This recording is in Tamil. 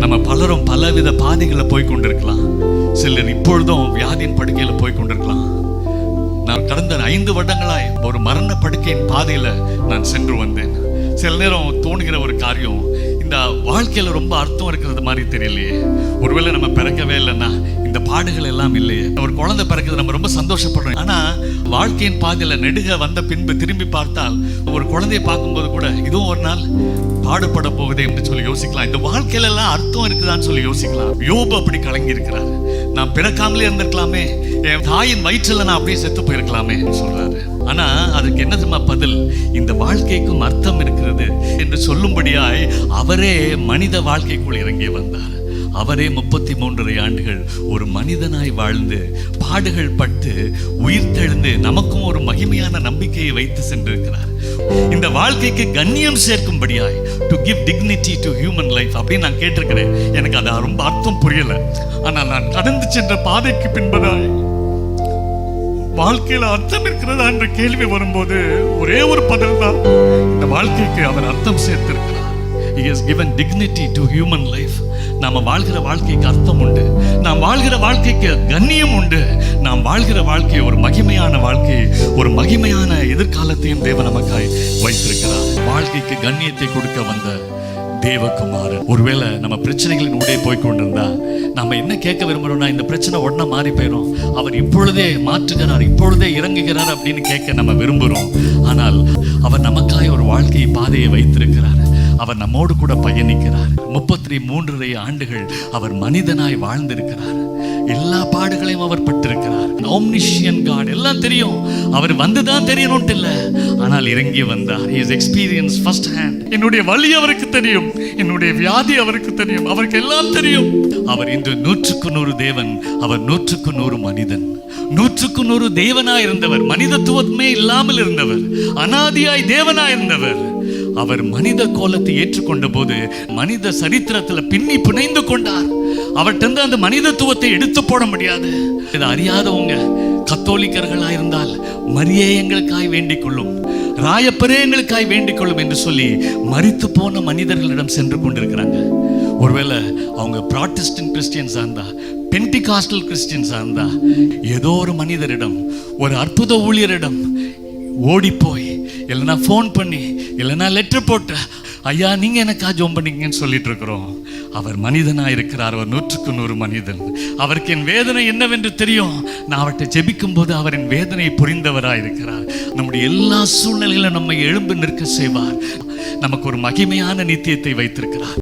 நம்ம பலரும் பலவித பாதைகளை போய் கொண்டிருக்கலாம். சிலர் இப்பொழுதும் வியாதியின் படுக்கையில போய் கொண்டிருக்கலாம். நான் கடந்த 5 வருடங்களாய் ஒரு மரண படுக்கையின் பாதையில நான் சென்று வந்தேன். சில நேரம் தோணுகிற ஒரு காரியம், இந்த வாழ்க்கையில ரொம்ப அர்த்தம் இருக்கிறது மாதிரி தெரியலையே. ஒருவேளை நம்ம பிறக்கவே இல்லைன்னா இந்த பாடுகள் எல்லாம் இல்லையே. ஒரு குழந்தை பிறக்கிறது நம்ம ரொம்ப சந்தோஷப்படுறோம். ஆனா வாழ்க்கையின் பாதையில நெடுக வந்த பின்பு திரும்பி பார்த்தால் ஒரு குழந்தையை பார்க்கும்போது கூட இதுவும் ஒரு நாள் பாடுபட போகுதே என்று சொல்லி யோசிக்கலாம். இந்த வாழ்க்கையில எல்லாம் அர்த்தம் இருக்குதான்னு சொல்லி யோசிக்கலாம். யோபு அப்படி கலங்கி இருக்கிறார். நான் பிறக்காமலே இருந்திருக்கலாமே, என் தாயின் வயிற்றுல நான் அப்படியே செத்து போயிருக்கலாமே சொல்றாரு. ஆனா அதுக்கு என்ன தெரியுமா பதில்? இந்த வாழ்க்கைக்கும் அர்த்தம் இருக்கிறது என்று சொல்லும்படியாய் அவரே மனித வாழ்க்கைக்குள் இறங்கி வந்தார். அவரே 33 ஆண்டுகள் ஒரு மனிதனாய் வாழ்ந்து பாடுகள் பட்டு உயிர்த்தெழுந்து நமக்கும் ஒரு மகிமையான நம்பிக்கையை வைத்து சென்றிருக்கிறார். இந்த வாழ்க்கைக்கு கண்ணியம் சேர்க்கும்படியாய், to give dignity to human life அப்படின்னு நான் கேட்டிருக்கிறேன். எனக்கு அது ரொம்ப அர்த்தம் புரியல. ஆனால் நான் கடந்து சென்ற பாதைக்கு பின்பதாய் வாழ்க்கையில அர்த்தம் இருக்கிறதா என்ற கேள்வி வரும்போது ஒரே ஒரு பதில் தான், இந்த வாழ்க்கைக்கு அவர் அர்த்தம் சேர்த்திருக்கிறார். He has given dignity to human life. நாம வாழ்கிற வாழ்க்கைக்கு அர்த்தம் உண்டு. நாம் வாழ்கிற வாழ்க்கைக்கு கண்ணியம் உண்டு. நாம் வாழ்கிற வாழ்க்கை ஒரு மகிமையான வாழ்க்கை, ஒரு மகிமையான எதிர்காலத்தையும் தேவன் நமக்காய் வைத்திருக்கிறார். வாழ்க்கைக்கு கண்ணியத்தை கொடுக்க வந்த தேவகுமாரன். ஒருவேளை நம்ம பிரச்சனைகளின் ஊடே போய் கொண்டிருந்தா நம்ம என்ன கேட்க விரும்புறோம்னா, இந்த பிரச்சனை உடனே மாறி போயிடும், அவர் இப்பொழுதே மாற்றுகிறார், இப்பொழுதே இறங்குகிறார் அப்படின்னு கேட்க நம்ம விரும்புகிறோம். ஆனால் அவர் நமக்காய் ஒரு வாழ்க்கை பாதையை வைத்திருக்கிறார். அவர் நம்மோடு கூட பயணிக்கிறார். 33 ஆண்டுகள் அவர் மனிதனாய் வாழ்ந்திருக்கிறார். எல்லா பாடுகளையும் அவர் பட்டிருக்கிறார். omniscient God, எல்லாம் தெரியும். அவர் வந்துதான் தெரியணும்ட்டு இல்லை, ஆனால் இறங்கி வந்தார். He has experienced first hand. என்னுடைய வலி அவருக்கு தெரியும், என்னுடைய வியாதி அவருக்கு தெரியும், அவருக்கு எல்லாம் தெரியும். அவர் இன்று 100க்கு 100 தேவன், அவர் 100க்கு 100 மனிதன். 100க்கு 100 தேவனாய் இருந்தவர், மனிதத்துவமே இல்லாமல் இருந்தவர், அனாதியாய் தேவனாய் இருந்தவர். அவர் மனித கோலத்தை ஏற்றுக்கொண்ட போது மனித சரித்திரத்துல பின்னி பிணைந்து கொண்டார். அவர்கிட்ட அந்த மனிதத்துவத்தை எடுத்து போட முடியாது. இதை அறியாதவங்க கத்தோலிக்கர்களா இருந்தால் மரியே எங்களுக்காய் வேண்டிக் கொள்ளும், ராயப்பரே எங்களுக்காய் வேண்டிக் கொள்ளும் என்று சொல்லி மரித்து போன மனிதர்களிடம் சென்று கொண்டிருக்கிறாங்க. ஒருவேளை அவங்க ப்ராட்டஸ்டன்ட் கிறிஸ்டியன்ஸா இருந்தா, பென்டிகாஸ்டல் கிறிஸ்டியன்ஸா இருந்தா, ஏதோ ஒரு மனிதரிடம், ஒரு அற்புத ஊழியரிடம் ஓடி போய், இல்லைன்னா ஃபோன் பண்ணி, இல்லைன்னா லெட்டர் போட்டு, ஐயா நீங்க எனக்கா ஜோம் பண்ணீங்கன்னு சொல்லிட்டு இருக்கிறோம். அவர் மனிதனாக இருக்கிறார். அவர் 100க்கு 100 மனிதன். அவருக்கு என் வேதனை என்னவென்று தெரியும். நான் அவர்கிட்ட ஜெபிக்கும் போது அவர் என் வேதனை புரிந்தவராக இருக்கிறார். நம்முடைய எல்லா சூழ்நிலையிலும் நம்மை எழும்பு நிற்க செய்வார். நமக்கு ஒரு மகிமையான நித்தியத்தை வைத்திருக்கிறார்.